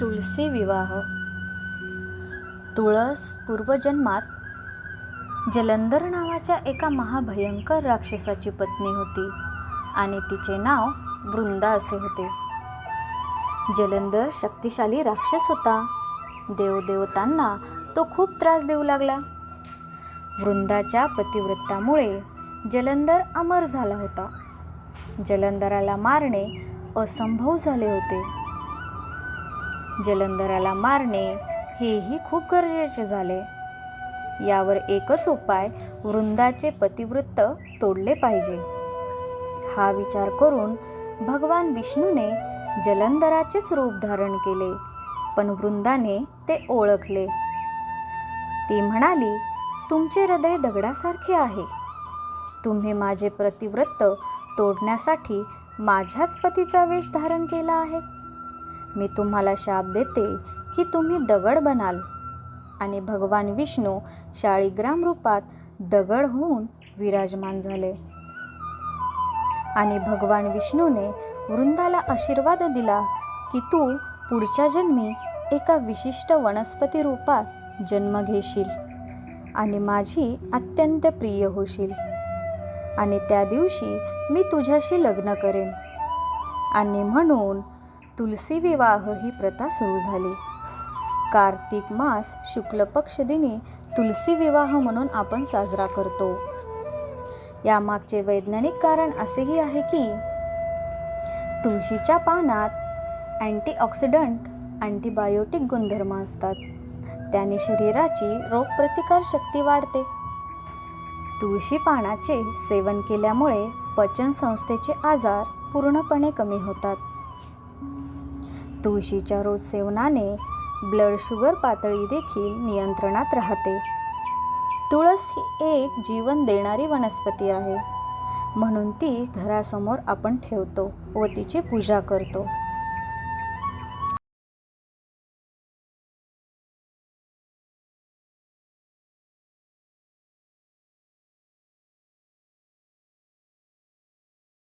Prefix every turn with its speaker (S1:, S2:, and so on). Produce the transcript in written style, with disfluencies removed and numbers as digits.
S1: तुलसी विवाह. तुळस पूर्वजन्मात जलंधर नावाच्या एका महाभयंकर राक्षसाची पत्नी होती आणि तिचे नाव वृंदा असे होते. जलंधर शक्तिशाली राक्षस होता. देवदेवतांना तो खूप त्रास देऊ लागला. वृंदाच्या पतिव्रतामुळे जलंधर अमर झाला होता. जलंधराला मारणे असंभव झाले होते. जलंधराला मारणे हेही खूप गरजेचे झाले. यावर एकच उपाय, वृंदाचे पतिव्रत तोडले पाहिजे. हा विचार करून भगवान विष्णूने जलंधराचेच रूप धारण केले, पण वृंदाने ते ओळखले. ती म्हणाली, तुमचे हृदय दगडासारखे आहे. तुम्ही माझे पतिव्रत तोडण्यासाठी माझ्याच पतीचा वेश धारण केला आहे. मी तुम्हाला शाप देते की तुम्ही दगड बनाल. आणि भगवान विष्णू शाळीग्राम रूपात दगड होऊन विराजमान झाले. आणि भगवान विष्णूने वृंदाला आशीर्वाद दिला की तू पुढच्या जन्मी एका विशिष्ट वनस्पती रूपात जन्म घेशील आणि माझी अत्यंत प्रिय होशील. आणि त्या दिवशी मी तुझ्याशी लग्न करेन. आणि म्हणून तुलसी विवाह ही प्रथा सुरू झाली. कार्तिक मास शुक्ल पक्ष दिनी तुलसी विवाह म्हणून आपण साजरा करतो. यामागचे वैज्ञानिक कारण असेही आहे की तुळशीच्या पानात अँटीऑक्सिडंट, अँटीबायोटिक गुणधर्म असतात. त्याने शरीराची रोगप्रतिकार शक्ती वाढते. तुळशी पानाचे सेवन केल्यामुळे पचन संस्थेचे आजार पूर्णपणे कमी होतात. तुळशीच्या रोज सेवनाने ब्लड शुगर पातळी देखील नियंत्रणात राहते. तुळस ही एक जीवन देणारी वनस्पती आहे, म्हणून ती घरासमोर आपण ठेवतो व तिची पूजा करतो.